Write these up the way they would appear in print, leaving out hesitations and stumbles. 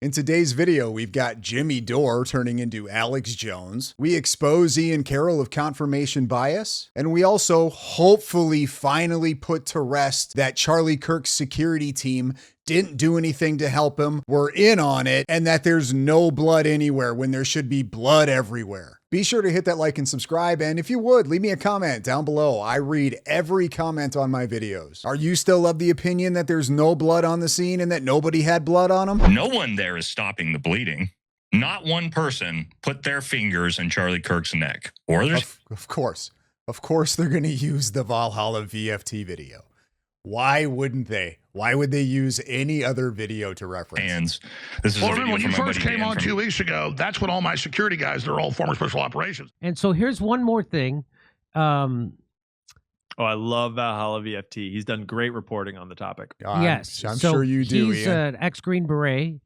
In today's video, we've got Jimmy Dore turning into Alex Jones. We expose Ian Carroll of confirmation bias. And we also hopefully finally put to rest that Charlie Kirk's security team didn't do anything to help him, we're in on it, and that there's no blood anywhere when there should be blood everywhere. Be sure to hit that like and subscribe, and if you would, leave me a comment down below. I read every comment on my videos. Are you still of the opinion that there's no blood on the scene and that nobody had blood on them? No one there is stopping the bleeding. Not one person put their fingers in Charlie Kirk's neck. Or there's Of course they're going to use the Valhalla VFT video. Why wouldn't they? Why would they use any other video to reference? hands. This is Well, a video when you from my first buddy came Dan on from- 2 weeks ago, that's what all my security guys, they're all former special operations. And so here's one more thing. Oh, I love Valhalla VFT. He's done great reporting on the topic. Yes, I'm so sure you do, He's Ian. an ex-Green Beret,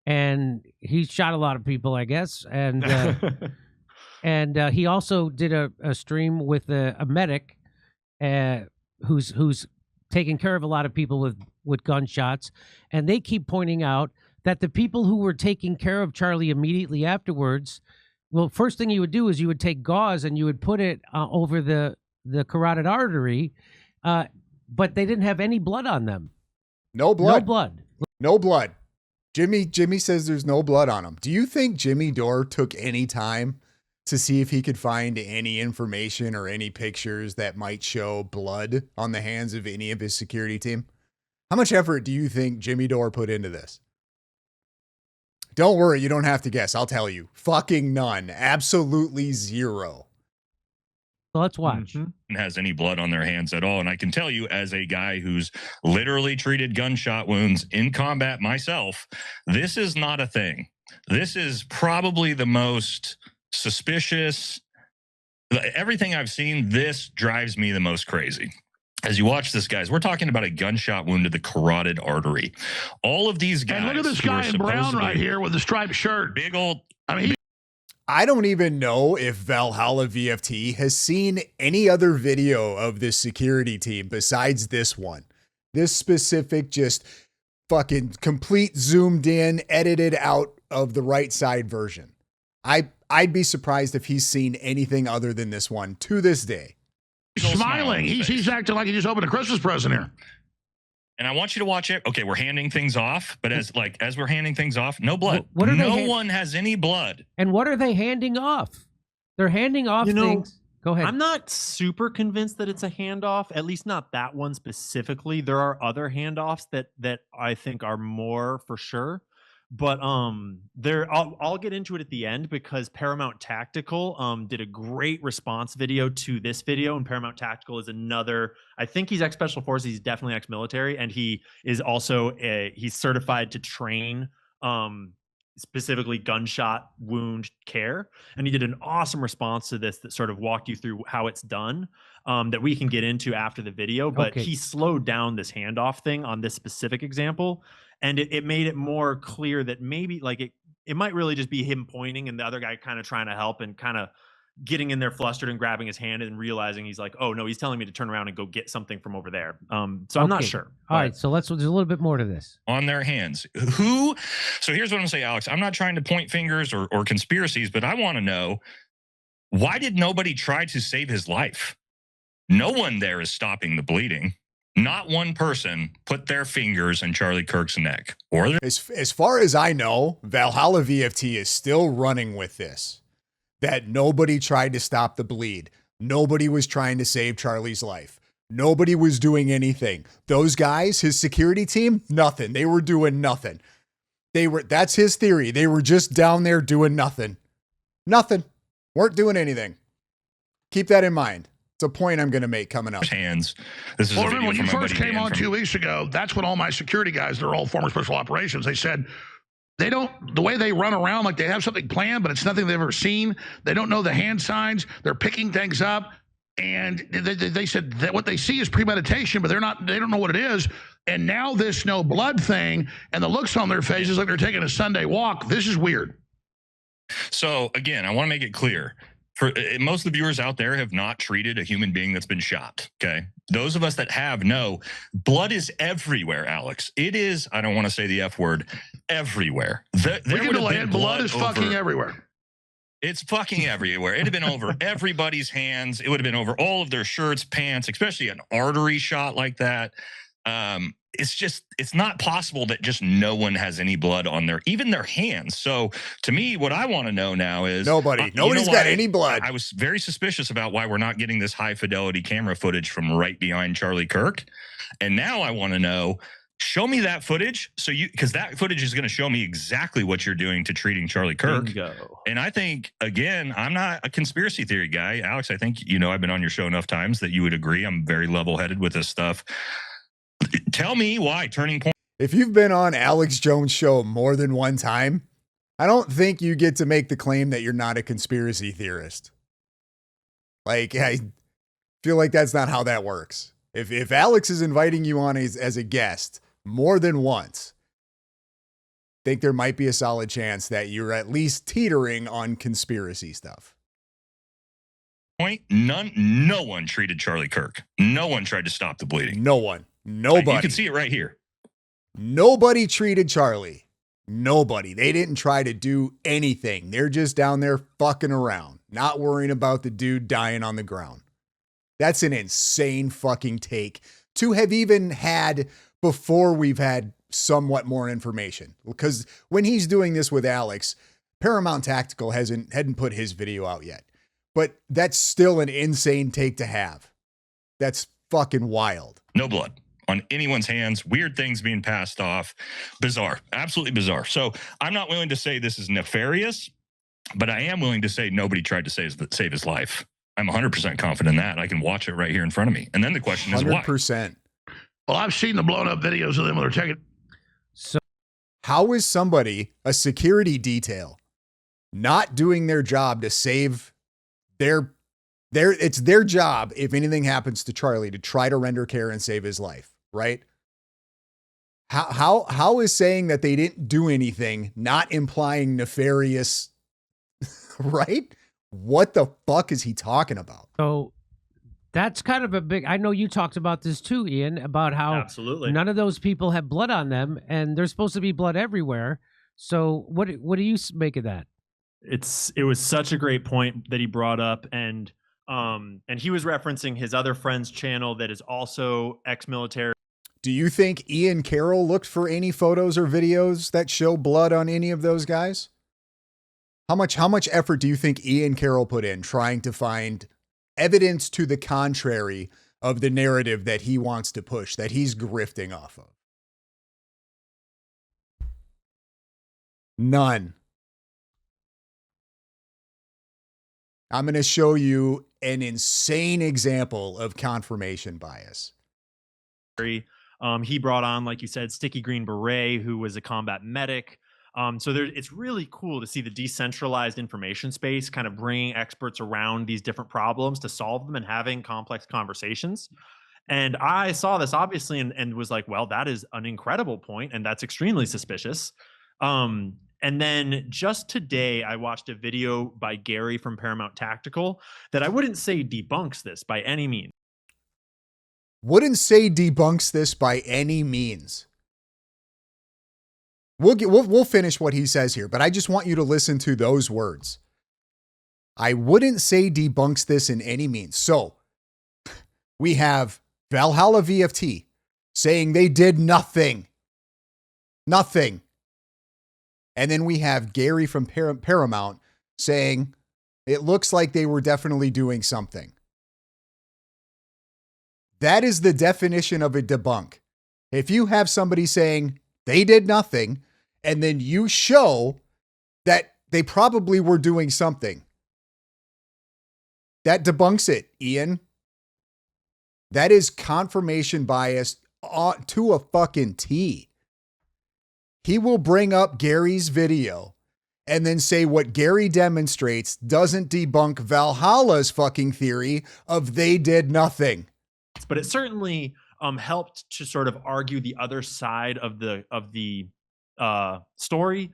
and he's shot a lot of people, I guess. And and he also did a stream with a medic, who's taking care of a lot of people with gunshots. And they keep pointing out that the people who were taking care of Charlie immediately afterwards, well, first thing you would do is you would take gauze and you would put it over the carotid artery, but they didn't have any blood on them. No blood. No blood. No blood. Jimmy says there's no blood on him. Do you think Jimmy Dore took any time to see if he could find any information or any pictures that might show blood on the hands of any of his security team? How much effort do you think Jimmy Dore put into this? Don't worry, you don't have to guess. I'll tell you. Fucking none. Absolutely zero. So let's watch. has any blood on their hands at all. And I can tell you, as a guy who's literally treated gunshot wounds in combat myself, this is not a thing. This is probably the most suspicious. Everything I've seen, this drives me the most crazy. As you watch this, guys, we're talking about a gunshot wound to the carotid artery. All of these guys. And look at this who are guy in brown supposedly right here with the striped shirt. big old. I mean, I don't even know if Valhalla VFT has seen any other video of this security team besides this one. This specific, just fucking complete zoomed in, edited out of the right side version. I'd be surprised if he's seen anything other than this one to this day. he's smiling. He's acting like he just opened a Christmas present here. And I want you to watch it. Okay, we're handing things off, but as we're handing things off, no blood. What are they no one has any blood. And what are they handing off? They're handing off things. Go ahead. I'm not super convinced that it's a handoff, at least not that one specifically. There are other handoffs that I think are more for sure. But I'll get into it at the end, because Paramount Tactical did a great response video to this video, and Paramount Tactical is another. I think he's ex-special forces. He's definitely ex-military, and he is also he's certified to train specifically gunshot wound care. And he did an awesome response to this that sort of walked you through how it's done, that we can get into after the video. But Okay. he slowed down this handoff thing on this specific example. And it made it more clear that maybe like it might really just be him pointing and the other guy kind of trying to help and kind of getting in there flustered and grabbing his hand and realizing he's like, oh no, he's telling me to turn around and go get something from over there. So I'm not Okay. sure. All right, so there's a little bit more to this. On their hands. So here's what I'm gonna say, Alex. I'm not trying to point fingers or conspiracies, but I want to know, why did nobody try to save his life? No one there is stopping the bleeding. Not one person put their fingers in Charlie Kirk's neck. Or As far as I know, Valhalla VFT is still running with this. That nobody tried to stop the bleed. Nobody was trying to save Charlie's life. Nobody was doing anything. Those guys, his security team, nothing. They were doing nothing. That's his theory. They were just down there doing nothing. Nothing. Weren't doing anything. Keep that in mind. It's a point I'm going to make coming up. hands. This is Well, a video when you from my first buddy came Dan on from- 2 weeks ago, that's what all my security guys, they're all former special operations. They said they don't, the way they run around like they have something planned, but it's nothing they've ever seen. They don't know the hand signs. They're picking things up. And they said that what they see is premeditation, but they don't know what it is. And now this no blood thing and the looks on their faces like they're taking a Sunday walk. This is weird. So again, I want to make it clear. for most of the viewers out there have not treated a human being that's been shot. Okay. Those of us that have know blood is everywhere, Alex. It is, I don't want to say the F word, everywhere. There would have been blood is fucking everywhere. It's fucking everywhere. It'd have been over everybody's hands. It would have been over all of their shirts, pants, especially an artery shot like that. It's not possible that just no one has any blood on even their hands. So to me, what I want to know now is nobody's got any blood. I was very suspicious about why we're not getting this high fidelity camera footage from right behind Charlie Kirk. And now I want to know, show me that footage. Because that footage is going to show me exactly what you're doing to treating Charlie Kirk. Bingo. And I think, again, I'm not a conspiracy theory guy. Alex, I think, I've been on your show enough times that you would agree I'm very level headed with this stuff. Tell me why Turning Point. If you've been on Alex Jones' show more than one time, I don't think you get to make the claim that you're not a conspiracy theorist. Like, I feel like that's not how that works. If Alex is inviting you on as a guest more than once, I think there might be a solid chance that you're at least teetering on conspiracy stuff. No one treated Charlie Kirk. No one tried to stop the bleeding. No one. Nobody. You can see it right here. Nobody treated Charlie. Nobody. They didn't try to do anything. They're just down there fucking around, not worrying about the dude dying on the ground. That's an insane fucking take to have even had before we've had somewhat more information. Because when he's doing this with Alex, Paramount Tactical hadn't put his video out yet. But that's still an insane take to have. That's fucking wild. No blood on anyone's hands, weird things being passed off. Bizarre, absolutely bizarre. So I'm not willing to say this is nefarious, but I am willing to say nobody tried to save his life. I'm 100% confident in that. I can watch it right here in front of me. And then the question is why? 100%. Well, I've seen the blown up videos of them when they're taking. So how is somebody, a security detail, not doing their job to save it's their job, if anything happens to Charlie, to try to render care and save his life, right? How is saying that they didn't do anything not implying nefarious, right? What the fuck is he talking about? So that's kind of a big, I know you talked about this too, Ian, about how Absolutely. none of those people have blood on them and there's supposed to be blood everywhere. So what do you make of that? It was such a great point that he brought up, and he was referencing his other friend's channel that is also ex-military. Do you think Ian Carroll looked for any photos or videos that show blood on any of those guys? How much effort do you think Ian Carroll put in trying to find evidence to the contrary of the narrative that he wants to push, that he's grifting off of? None. I'm going to show you an insane example of confirmation bias. He brought on, like you said, Sticky Green Beret, who was a combat medic. So it's really cool to see the decentralized information space kind of bringing experts around these different problems to solve them and having complex conversations. And I saw this obviously and was like, well, that is an incredible point, and that's extremely suspicious. And then just today, I watched a video by Gary from Paramount Tactical that I wouldn't say debunks this by any means. Wouldn't say debunks this by any means. We'll finish what he says here, but I just want you to listen to those words. I wouldn't say debunks this in any means. So we have Valhalla VFT saying they did nothing. Nothing. And then we have Gary from Paramount saying it looks like they were definitely doing something. That is the definition of a debunk. If you have somebody saying they did nothing, and then you show that they probably were doing something, that debunks it, Ian. That is confirmation bias to a fucking T. He will bring up Gary's video and then say what Gary demonstrates doesn't debunk Valhalla's fucking theory of they did nothing. But it certainly helped to sort of argue the other side of the story.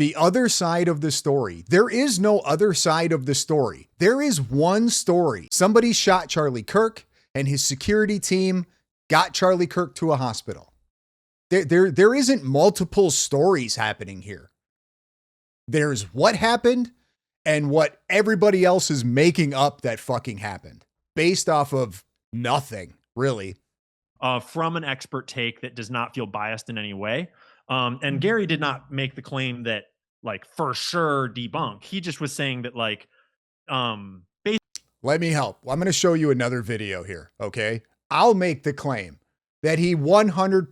The other side of the story. There is no other side of the story. There is one story. Somebody shot Charlie Kirk and his security team got Charlie Kirk to a hospital. There isn't multiple stories happening here. There's what happened and what everybody else is making up that fucking happened based off of nothing, really. From an expert take that does not feel biased in any way. And Gary did not make the claim that, like, for sure debunk. He just was saying that, like, let me help. I'm going to show you another video here, okay? I'll make the claim that he 100%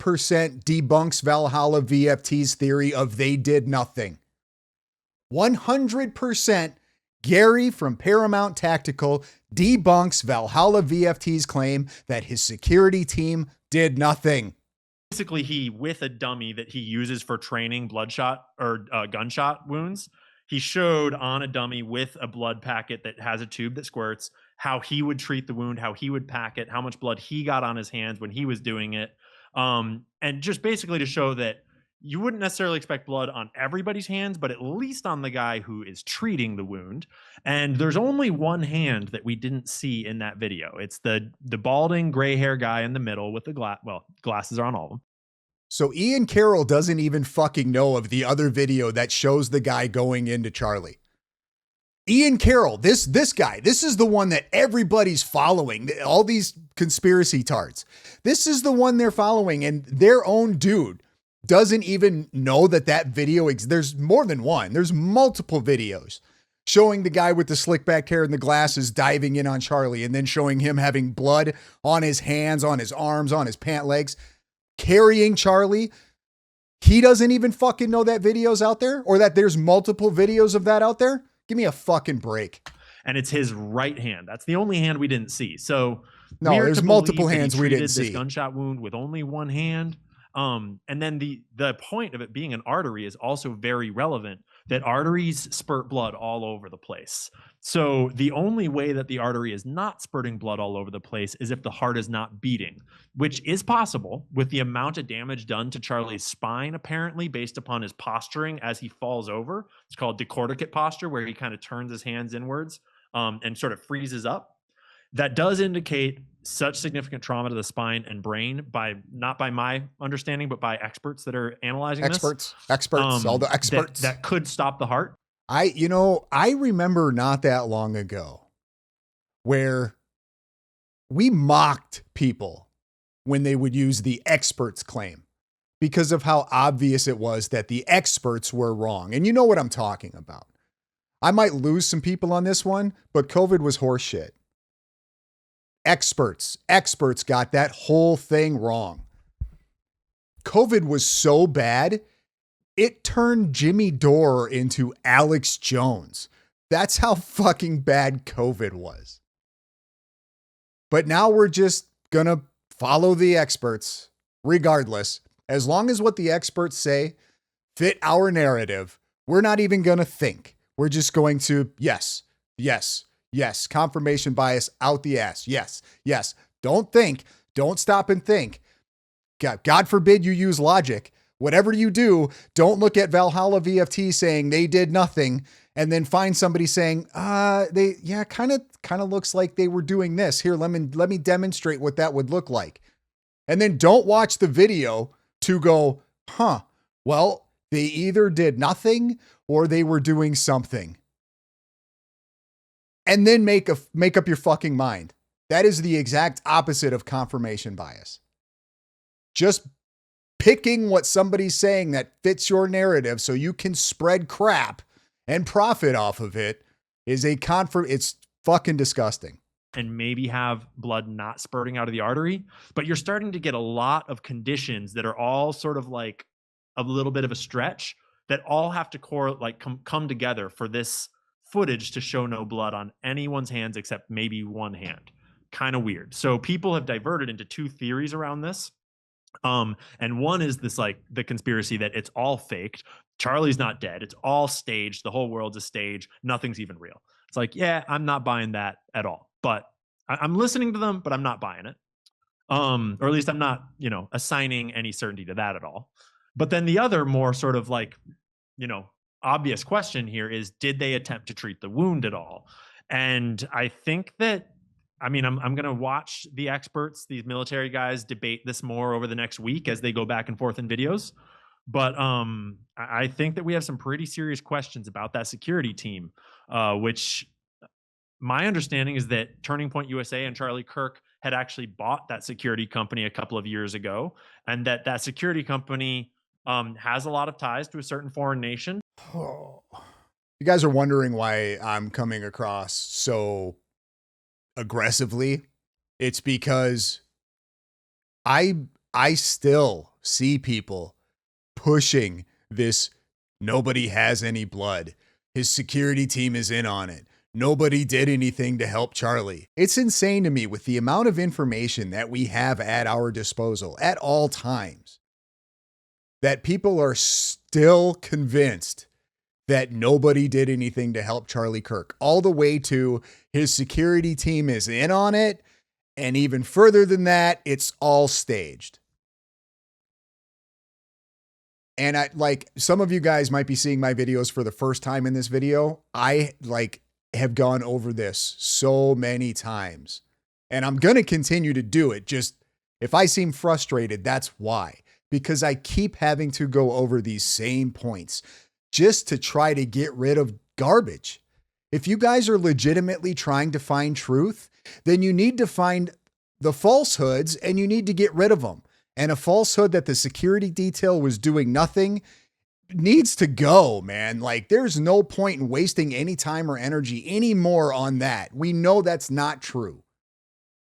debunks Valhalla VFT's theory of they did nothing. 100% Gary from Paramount Tactical debunks Valhalla VFT's claim that his security team did nothing. basically he, with a dummy that he uses for training bloodshot or gunshot wounds, he showed on a dummy with a blood packet that has a tube that squirts how he would treat the wound, how he would pack it, how much blood he got on his hands when he was doing it. And just basically to show that you wouldn't necessarily expect blood on everybody's hands, but at least on the guy who is treating the wound. And there's only one hand that we didn't see in that video. It's the balding gray hair guy in the middle with the glasses are on all of them. So Ian Carroll doesn't even fucking know of the other video that shows the guy going into Charlie. Ian Carroll, this guy, this is the one that everybody's following. All these conspiracy tards. This is the one they're following, and their own dude doesn't even know that video exists. There's more than one. There's multiple videos showing the guy with the slick back hair and the glasses diving in on Charlie, and then showing him having blood on his hands, on his arms, on his pant legs, carrying Charlie. He doesn't even fucking know that video's out there, or that there's multiple videos of that out there. Give me a fucking break. And it's his right hand. That's the only hand we didn't see. So no, there's multiple hands we didn't see. This gunshot wound with only one hand. And then the point of it being an artery is also very relevant, that arteries spurt blood all over the place. So the only way that the artery is not spurting blood all over the place is if the heart is not beating, which is possible with the amount of damage done to Charlie's spine, apparently, based upon his posturing as he falls over. It's called decordicate posture, where he kind of turns his hands inwards and sort of freezes up. That does indicate such significant trauma to the spine and brain, not by my understanding, but by experts that are analyzing experts, all the experts that could stop the heart. I remember not that long ago where we mocked people when they would use the experts claim because of how obvious it was that the experts were wrong. And you know what I'm talking about. I might lose some people on this one, but COVID was horseshit. Experts got that whole thing wrong. COVID was so bad, it turned Jimmy Dore into Alex Jones. That's how fucking bad COVID was. But now we're just gonna follow the experts regardless. As long as what the experts say fit our narrative, we're not even gonna think. We're just going to, yes. Confirmation bias out the ass. Yes. Don't think. Don't stop and think. God forbid you use logic. Whatever you do, don't look at Valhalla VFT saying they did nothing and then find somebody saying, kind of looks like they were doing this. Here, let me demonstrate what that would look like. And then don't watch the video to go, well, they either did nothing or they were doing something. And then make up your fucking mind. That is the exact opposite of confirmation bias. Just picking what somebody's saying that fits your narrative so you can spread crap and profit off of it is it's fucking disgusting. And maybe have blood not spurting out of the artery, but you're starting to get a lot of conditions that are all sort of like a little bit of a stretch that all have to come together for this footage to show no blood on anyone's hands except maybe one hand. Kind of weird. So people have diverted into two theories around this. And one is this, like, the conspiracy that it's all faked. Charlie's not dead. It's all staged. The whole world's a stage. Nothing's even real. It's like, yeah, I'm not buying that at all. But I'm listening to them, but I'm not buying it. Or at least I'm not, assigning any certainty to that at all. But then the other more sort of like, obvious question here is, did they attempt to treat the wound at all? And I think that, I mean, I'm going to watch the experts, these military guys, debate this more over the next week as they go back and forth in videos. But I think that we have some pretty serious questions about that security team, which my understanding is that Turning Point USA and Charlie Kirk had actually bought that security company a couple of years ago, and that security company has a lot of ties to a certain foreign nation. Oh. You guys are wondering why I'm coming across so aggressively. It's because I still see people pushing this nobody has any blood. His security team is in on it. Nobody did anything to help Charlie. It's insane to me with the amount of information that we have at our disposal at all times that people are still convinced that nobody did anything to help Charlie Kirk, all the way to his security team is in on it. And even further than that, it's all staged. And some of you guys might be seeing my videos for the first time in this video. I have gone over this so many times, and I'm going to continue to do it. Just if I seem frustrated, that's why, because I keep having to go over these same points just to try to get rid of garbage. If you guys are legitimately trying to find truth, then you need to find the falsehoods and you need to get rid of them. And a falsehood that the security detail was doing nothing needs to go, man. Like, there's no point in wasting any time or energy anymore on that. We know that's not true.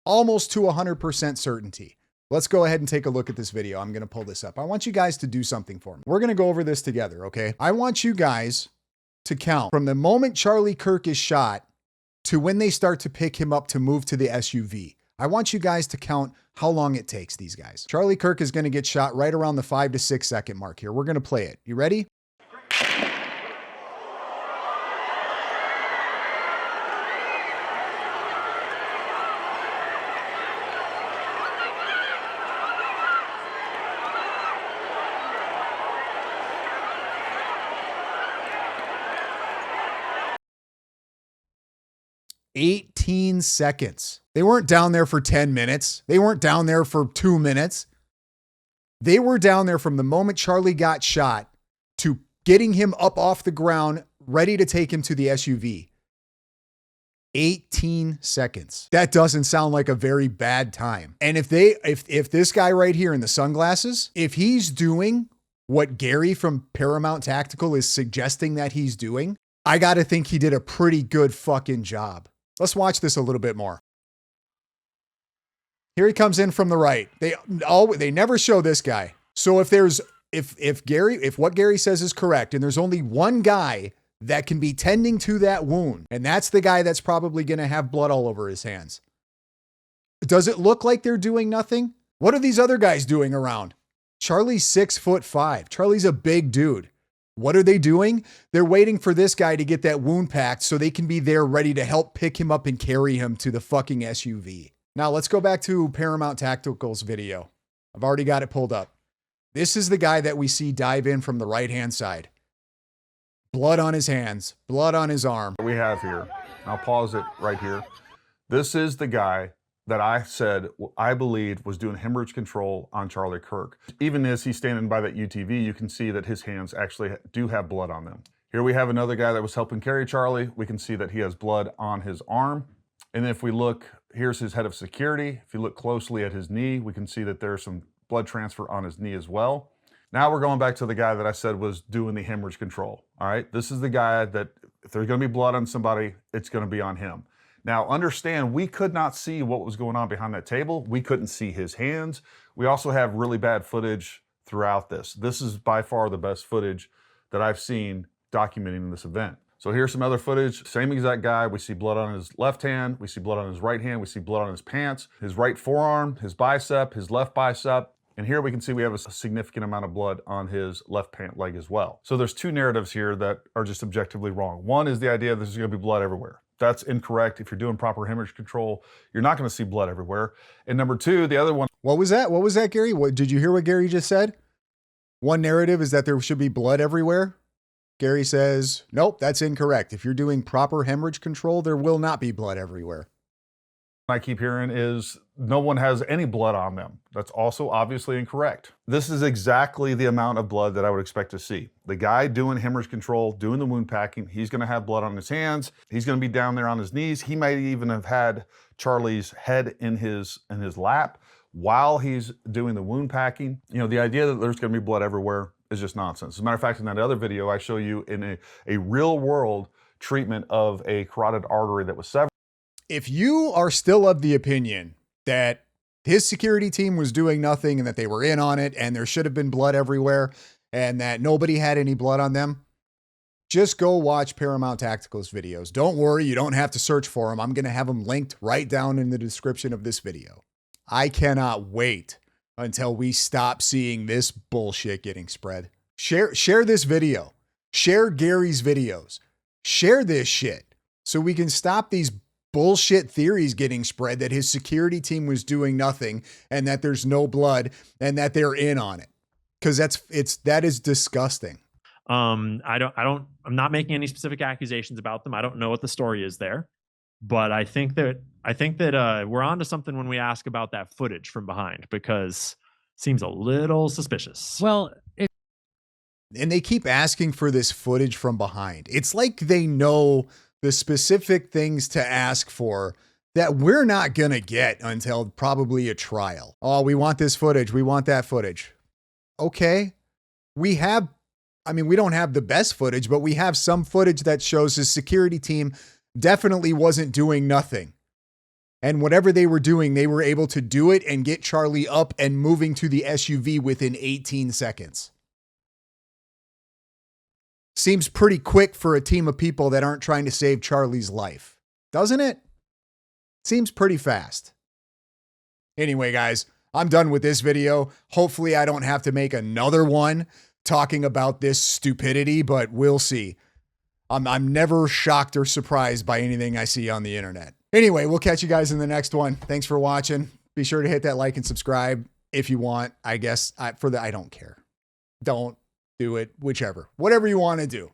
Almost to 100% certainty. Let's go ahead and take a look at this video. I'm going to pull this up. I want you guys to do something for me. We're going to go over this together, okay? I want you guys to count from the moment Charlie Kirk is shot to when they start to pick him up to move to the SUV. I want you guys to count how long it takes these guys. Charlie Kirk is going to get shot right around the 5 to 6 second mark here. We're going to play it. You ready? "18 seconds. They weren't down there for 10 minutes. They weren't down there for 2 minutes. They were down there from the moment Charlie got shot to getting him up off the ground, ready to take him to the SUV. 18 seconds. That doesn't sound like a very bad time. And if this guy right here in the sunglasses, if he's doing what Gary from Paramount Tactical is suggesting that he's doing, I got to think he did a pretty good fucking job. Let's watch this a little bit more. Here he comes in from the right. They never show this guy. So if what Gary says is correct, and there's only one guy that can be tending to that wound, and that's the guy that's probably going to have blood all over his hands. Does it look like they're doing nothing? What are these other guys doing around? Charlie's 6'5". Charlie's a big dude. What are they doing? They're waiting for this guy to get that wound packed so they can be there ready to help pick him up and carry him to the fucking SUV. Now let's go back to Paramount Tactical's video. I've already got it pulled up. This is the guy that we see dive in from the right-hand side. Blood on his hands, blood on his arm. We have here, I'll pause it right here. This is the guy that I said I believed was doing hemorrhage control on Charlie Kirk. Even as he's standing by that UTV, you can see that his hands actually do have blood on them. Here we have another guy that was helping carry Charlie. We can see that he has blood on his arm. And if we look, here's his head of security. If you look closely at his knee, we can see that there's some blood transfer on his knee as well. Now we're going back to the guy that I said was doing the hemorrhage control. All right, this is the guy that if there's going to be blood on somebody, it's going to be on him. Now understand, we could not see what was going on behind that table. We couldn't see his hands. We also have really bad footage throughout this. This is by far the best footage that I've seen documenting this event. So here's some other footage. Same exact guy. We see blood on his left hand. We see blood on his right hand. We see blood on his pants, his right forearm, his bicep, his left bicep. And here we can see we have a significant amount of blood on his left pant leg as well. So there's two narratives here that are just objectively wrong. One is the idea that there's going to be blood everywhere. That's incorrect. If you're doing proper hemorrhage control, you're not going to see blood everywhere. And number two, the other one. What was that? What was that, Gary? What did you hear what Gary just said? One narrative is that there should be blood everywhere. Gary says, nope, that's incorrect. If you're doing proper hemorrhage control, there will not be blood everywhere. I keep hearing is no one has any blood on them. That's also obviously incorrect. This is exactly the amount of blood that I would expect to see. The guy doing hemorrhage control, doing the wound packing, he's going to have blood on his hands. He's going to be down there on his knees. He might even have had Charlie's head in his lap while he's doing the wound packing. You know, the idea that there's going to be blood everywhere is just nonsense. As a matter of fact, in that other video, I show you in a real world treatment of a carotid artery that was severed. If you are still of the opinion that his security team was doing nothing and that they were in on it and there should have been blood everywhere and that nobody had any blood on them, just go watch Paramount Tactical's videos. Don't worry, you don't have to search for them. I'm going to have them linked right down in the description of this video. I cannot wait until we stop seeing this bullshit getting spread. Share this video. Share Gary's videos. Share this shit so we can stop these bullshit theories getting spread that his security team was doing nothing and that there's no blood and that they're in on it. Cause that is disgusting. I'm not making any specific accusations about them. I don't know what the story is there, but I think that we're onto something when we ask about that footage from behind, because it seems a little suspicious. Well, and they keep asking for this footage from behind. It's like they know the specific things to ask for that we're not going to get until probably a trial. Oh, we want this footage. We want that footage. Okay. We don't have the best footage, but we have some footage that shows his security team definitely wasn't doing nothing. And whatever they were doing, they were able to do it and get Charlie up and moving to the SUV within 18 seconds. Seems pretty quick for a team of people that aren't trying to save Charlie's life, doesn't it? Seems pretty fast. Anyway, guys, I'm done with this video. Hopefully I don't have to make another one talking about this stupidity, but we'll see. I'm never shocked or surprised by anything I see on the internet. Anyway, we'll catch you guys in the next one. Thanks for watching. Be sure to hit that like and subscribe if you want. I guess I don't care. Don't do it, whichever, whatever you want to do.